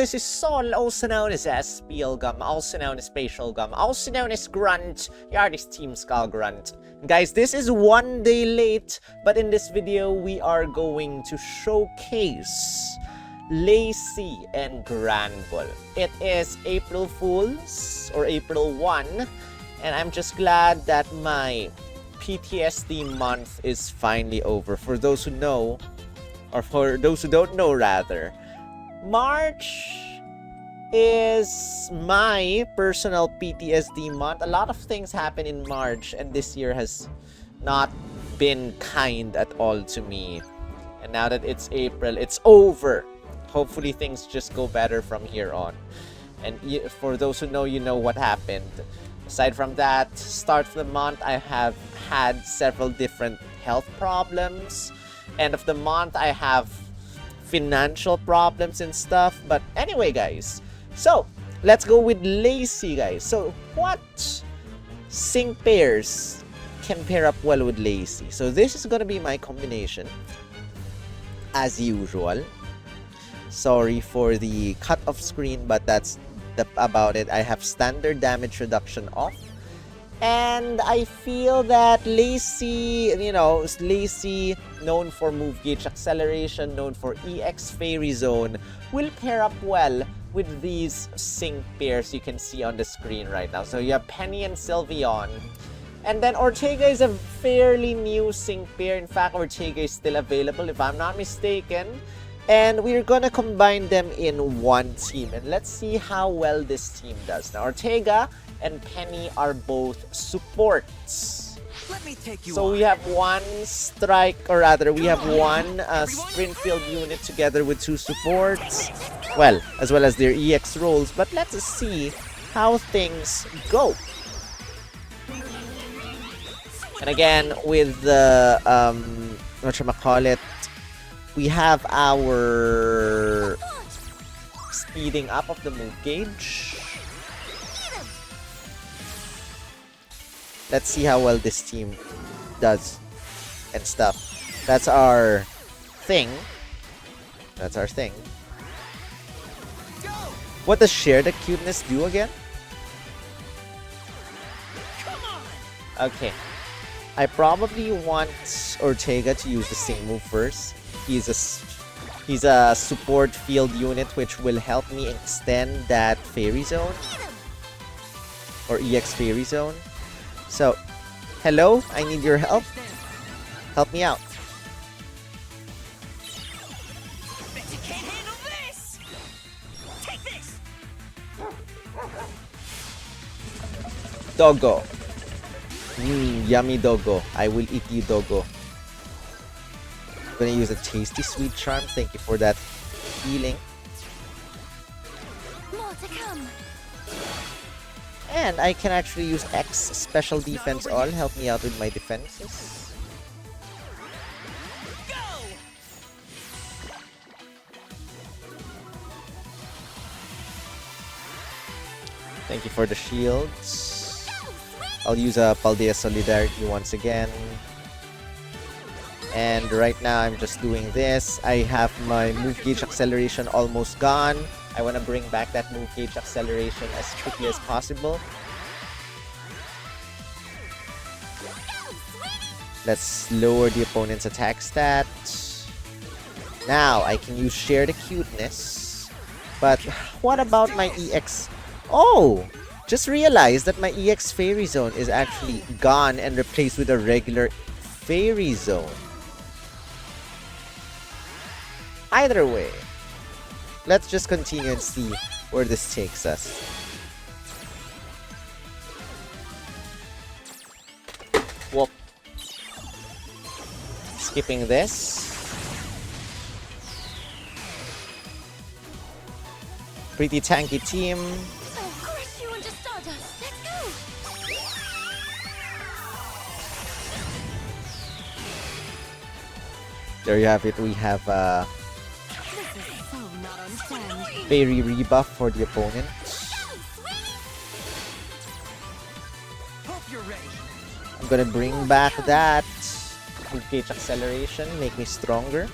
this is Sol, also known as Spielgum, also known as Spatial Gum, also known as Grunt, your artist Team Skull Grunt. Guys, this is one day late, but in this video, we are going to showcase Lacy and Granbull. It is April Fool's, or April 1, and I'm just glad that my PTSD month is finally over. For those who know, or for those who don't know rather, March is my personal PTSD month. A lot of things happen in March, and this year has not been kind at all to me. And now that it's April, it's over. Hopefully things just go better from here on. And for those who know, you know what happened. Aside from that, start of the month, I have had several different health problems. End of the month, I have financial problems and stuff. But anyway, guys, so let's go with Lacy, guys. So what sync pairs can pair up well with Lacy? So this is gonna be my combination as usual. Sorry for the cut off screen, but that's about it. I have standard damage reduction off, and I feel that Lacy, Lacy, known for move gauge acceleration, known for EX Fairy Zone, will pair up well with these sync pairs you can see on the screen right now. So you have Penny and Sylveon. And then Ortega is a fairly new sync pair. In fact, Ortega is still available if I'm not mistaken. And we're gonna combine them in one team. And let's see how well this team does. Now, Ortega and Penny are both supports. Let me take you so we have one strike, or rather, we have one sprint field unit together with two supports. Well, as well as their EX roles. But let's see how things go. And again, with the, whatchamacallit, we have our speeding up of the move gauge. Let's see how well this team does and stuff. That's our thing. That's our thing. What does Share the Cuteness do again? Okay. I probably want Ortega to use the same move first. He's a support field unit, which will help me extend that Fairy Zone. Or EX Fairy Zone. So, hello, I need your help. Help me out. Doggo. Yummy doggo. I will eat you, doggo. I'm gonna use a tasty sweet charm. Thank you for that healing. More to come. And I can actually use X special defense all. Help me out with my defenses. Thank you for the shields. I'll use a Paldea Solidarity once again. And right now, I'm just doing this. I have my move gauge acceleration almost gone. I want to bring back that move gauge acceleration as quickly as possible. Let's lower the opponent's attack stat. Now, I can use Share the Cuteness. But what about my EX? Oh! Just realized that my EX Fairy Zone is actually gone and replaced with a regular Fairy Zone. Either way, let's just continue and see where this takes us. Whoop. Skipping this. Pretty tanky team. There you have it. We have Fairy rebuff for the opponent. I'm gonna bring back that move gauge acceleration, make me stronger.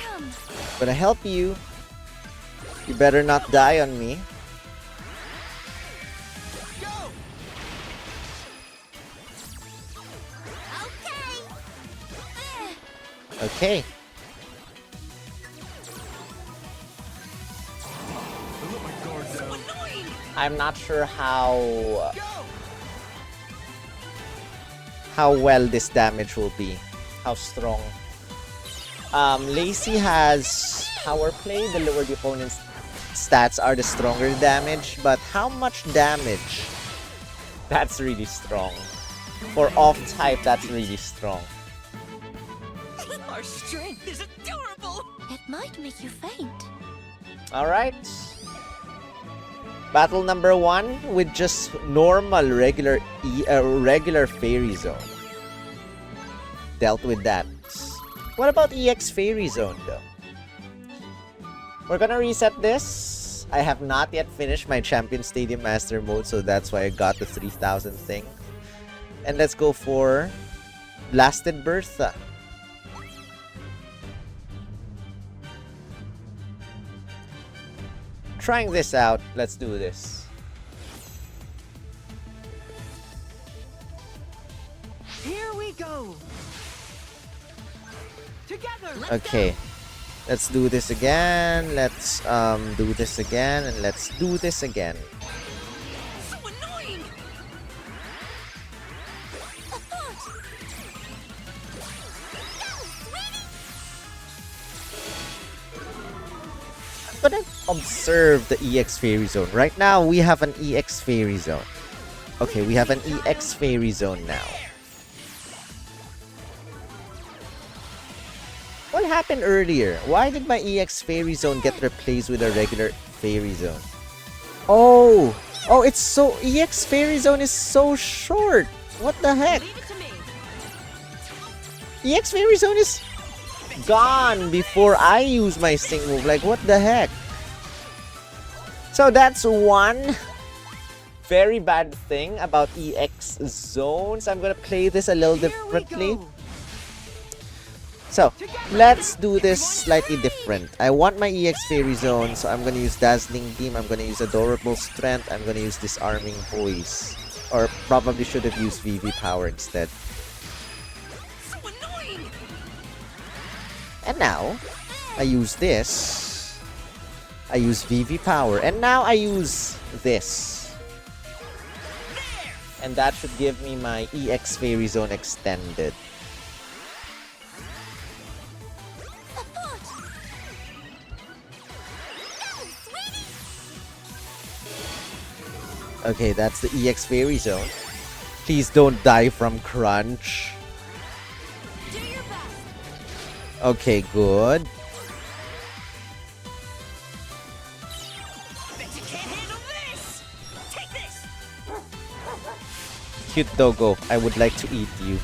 come. Gonna help you. You better not die on me. Okay. I'm not sure how well this damage will be. How strong. Lacy has power play. The lower the opponent's stats are, the stronger the damage. But how much damage? That's really strong. For off type, that's really strong. Our strength is adorable. It might make you faint. Alright. Battle number 1 with just normal regular Fairy Zone. Dealt with that. What about EX Fairy Zone though? We're gonna reset this. I have not yet finished my Champion Stadium Master mode, so that's why I got the 3000 thing. And let's go for Blasted Bertha. Trying this out. Let's do this. Here we go. Together. Okay. Let's do this again. Let's do this again, and let's do this again. So annoying. I'm gonna observe the EX Fairy Zone. Right now, we have an EX Fairy Zone. Okay, we have an EX Fairy Zone now. What happened earlier? Why did my EX Fairy Zone get replaced with a regular Fairy Zone? Oh! Oh, it's so... EX Fairy Zone is so short! What the heck? Leave it to me. EX Fairy Zone is gone before I use my Sting move. Like, what the heck? So that's one very bad thing about EX Zones. I'm gonna play this a little differently. So, let's do this slightly different. I want my EX Fairy Zone, so I'm gonna use Dazzling Beam, I'm gonna use Adorable Strength, I'm gonna use Disarming Voice. Or probably should have used VV Power instead. So annoying. And now, I use this. I use VV Power. And now I use this. And that should give me my EX Fairy Zone extended. Okay, that's the EX Fairy Zone. Please don't die from Crunch. Do your best. Okay, good. Bet you can't handle this. Take this. Cute doggo, I would like to eat you.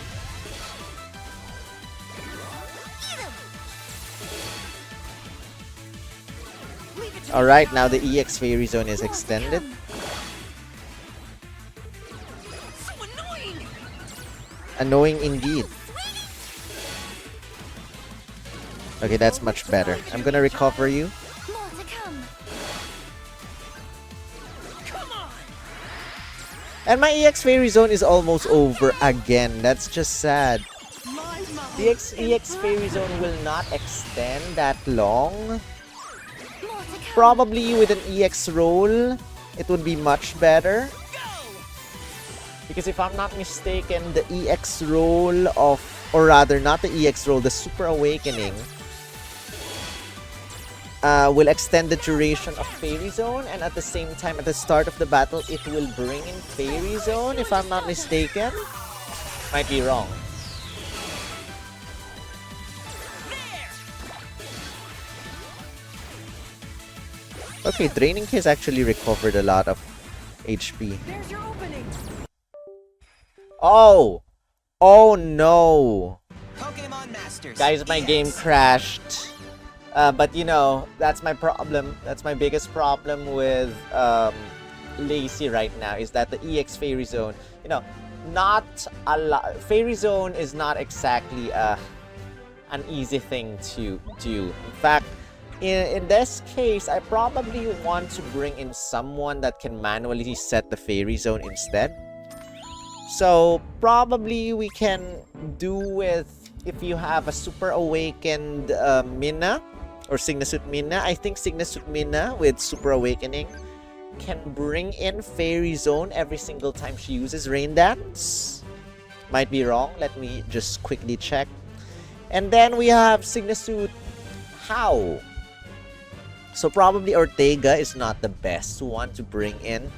Alright, now the EX Fairy Zone is extended. So annoying. Annoying indeed. Okay, that's much better. I'm gonna recover you. More to come. Come on. And my EX Fairy Zone is almost over again. That's just sad. The EX Fairy Zone will not extend that long. Probably with an EX roll, it would be much better. Because if I'm not mistaken, the EX roll of, or rather not the EX roll, the Super Awakening will extend the duration of Fairy Zone, and at the same time, at the start of the battle, it will bring in Fairy Zone, if I'm not mistaken. Might be wrong. Okay, Draining Kiss actually recovered a lot of HP. There's your opening. Oh! Oh no! Pokemon Masters. Guys, my game crashed. But you know, that's my problem. That's my biggest problem with Lacy right now, is that the EX Fairy Zone, you know, not a lot. Fairy Zone is not exactly a an easy thing to do. In fact, in this case, I probably want to bring in someone that can manually set the Fairy Zone instead. So probably we can do with, if you have a Super Awakened Mina or Signasuit Mina. I think Signasuit Mina with Super Awakening can bring in Fairy Zone every single time she uses Rain Dance. Might be wrong. Let me just quickly check. And then we have Signasuit How. So probably Ortega is not the best one to bring in.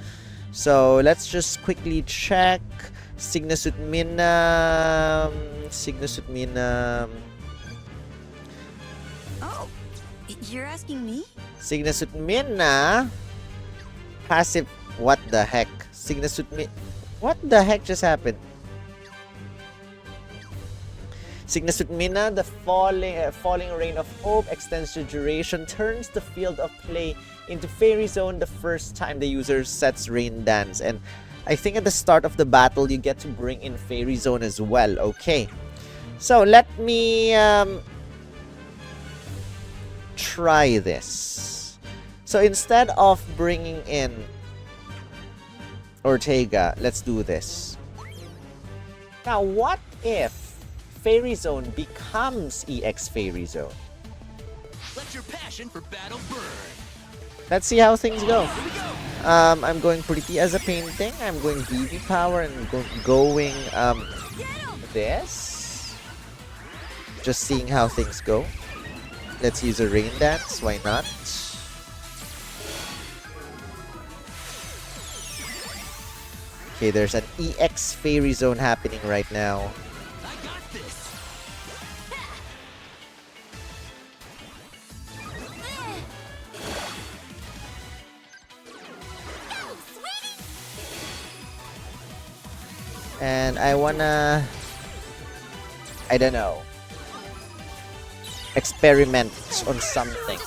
So let's just quickly check. Signasuit Mina. Signasuit Mina. Oh, you're asking me? Signasuit Mina. Passive. What the heck? Signasuit Mina. What the heck just happened? Signasuit Mina, the falling rain of hope extends the duration, turns the field of play into Fairy Zone the first time the user sets Rain Dance. And I think at the start of the battle, you get to bring in Fairy Zone as well. Okay. So let me try this. So instead of bringing in Ortega, let's do this. Now, what if Fairy Zone becomes EX Fairy Zone? Let your passion for battle burn. Let's see how things go. I'm going pretty as a painting. I'm going BB power and going this. Just seeing how things go. Let's use a Rain Dance. Why not? Okay, there's an EX Fairy Zone happening right now. And I wanna, I don't know, experiment on something.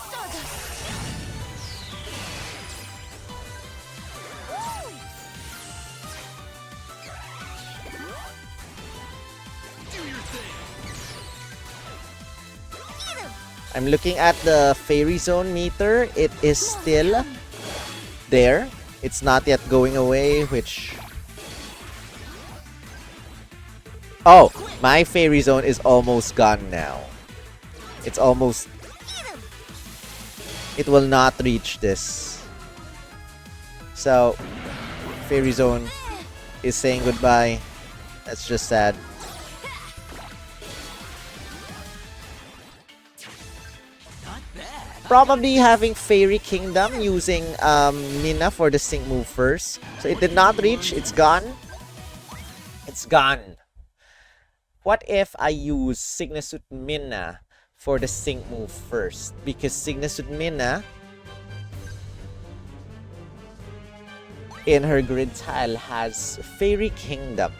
I'm looking at the Fairy Zone meter. It is still there. It's not yet going away, which... Oh, my Fairy Zone is almost gone now. It's almost... It will not reach this. So, Fairy Zone is saying goodbye. That's just sad. Probably having Fairy Kingdom using Mina for the sync move first. So it did not reach. It's gone. It's gone. What if I use Signasuit Mina for the sync move first? Because Signasuit Mina in her grid tile has Fairy Kingdom.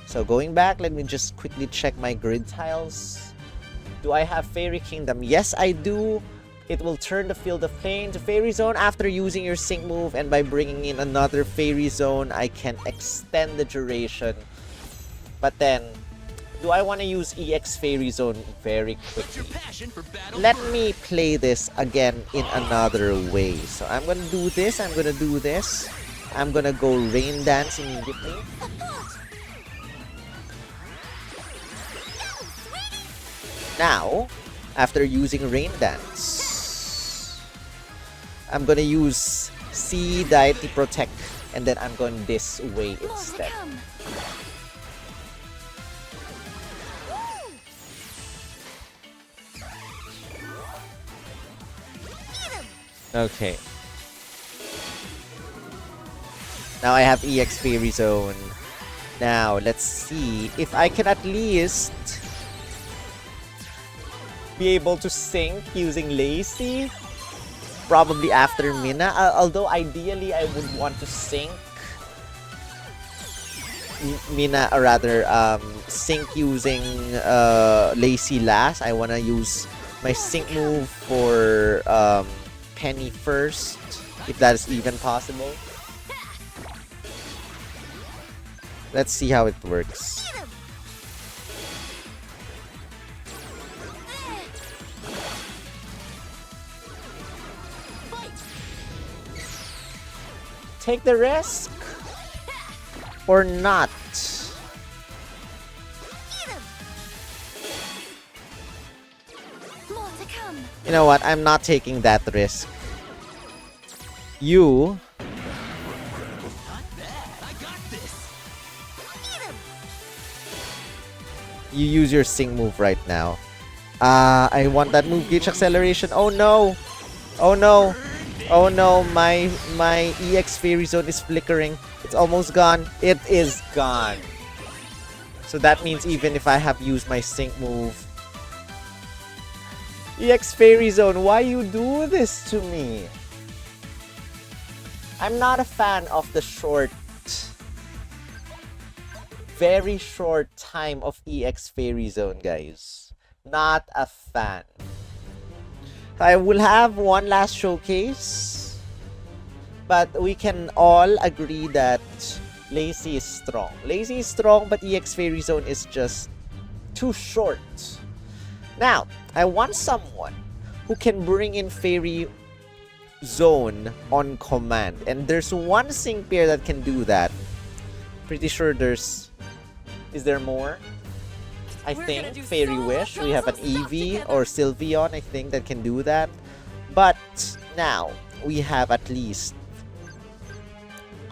So going back, let me just quickly check my grid tiles. Do I have Fairy Kingdom? Yes, I do. It will turn the field of play into Fairy Zone after using your sync move, and by bringing in another Fairy Zone, I can extend the duration. But then, do I want to use EX Fairy Zone very quickly? Let me play this again in another way. So I'm gonna do this, I'm gonna do this. I'm gonna go Rain Dance immediately. Now, after using Rain Dance, I'm gonna use Sea Deity Protect, and then I'm going this way instead. Okay. Now I have EX Fairy Zone. Now, let's see if I can at least be able to sync using Lacy. Probably after Mina. Although ideally I would want to sync Mina, or rather sync using Lacy last. I want to use my sync move for Penny first, if that is even possible. Let's see how it works. take the risk or not? More to come. You know what? I'm not taking that risk. You... Not bad. I got this. You use your sing move right now. I want that move gauge acceleration. Oh no! Oh no! Oh no, my EX Fairy Zone is flickering. It's almost gone. It is gone. So that means even if I have used my sync move... EX Fairy Zone, why you do this to me? I'm not a fan of the short... very short time of EX Fairy Zone, guys. Not a fan. I will have one last showcase, but we can all agree that Lacy is strong. Lacy is strong, but EX Fairy Zone is just too short. Now, I want someone who can bring in Fairy Zone on command, and there's one sync pair that can do that. Pretty sure there's... Is there more? I think Fairy Wish. We have an Eevee or Sylveon, I think, that can do that. But now we have at least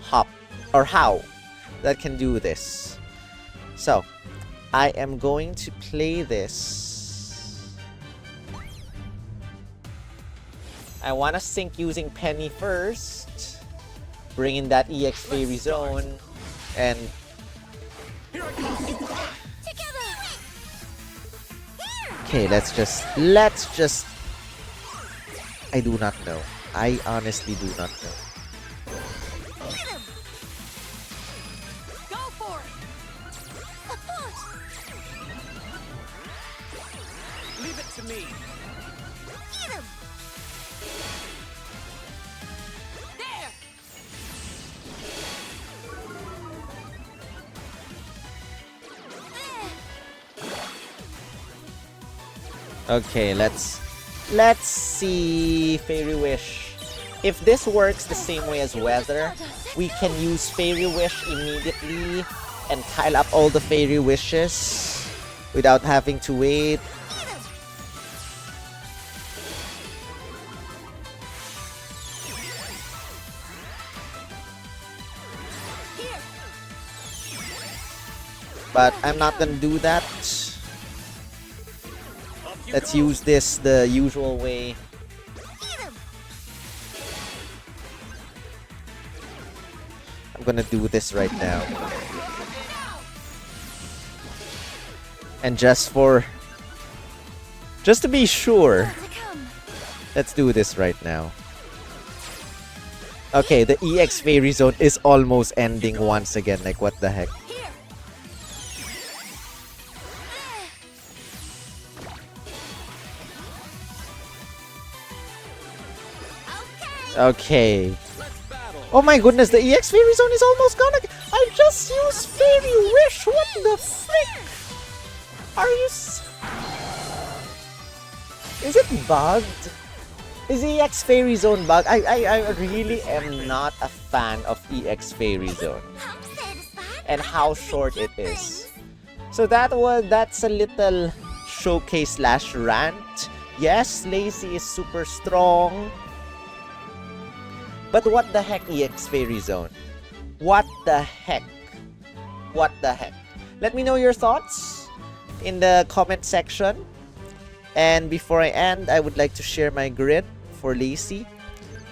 Hop or How that can do this. So I am going to play this. I want to sync using Penny first. Bring in that EX Fairy Zone and okay, let's just I do not know. I honestly do not know. Go for it. Leave it to me. Get him. There. Okay, let's see Fairy Wish. If this works the same way as Weather, we can use Fairy Wish immediately and pile up all the Fairy Wishes without having to wait. But I'm not gonna do that. Let's use this the usual way. I'm gonna do this right now. And just to be sure, let's do this right now. Okay, the EX Fairy Zone is almost ending once again. Like, what the heck? Okay. Oh my goodness, the EX Fairy Zone is almost gone. I just used Fairy Wish. What the frick? Are you... Is it bugged? Is EX Fairy Zone bugged? I really am not a fan of EX Fairy Zone. And how short it is. So that's a little showcase slash rant. Yes, Lacy is super strong. But what the heck, EX Fairy Zone? What the heck? What the heck? Let me know your thoughts in the comment section. And before I end, I would like to share my grid for Lacy.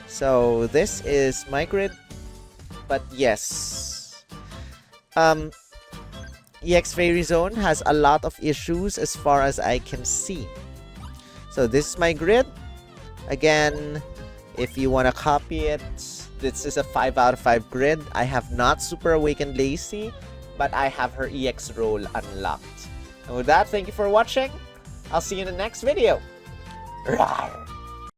So this is my grid. But yes. EX Fairy Zone has a lot of issues as far as I can see. So this is my grid. Again, if you want to copy it, this is a 5 out of 5 grid. I have not Super Awakened Lacy, but I have her EX role unlocked. And with that, thank you for watching. I'll see you in the next video. Rawr.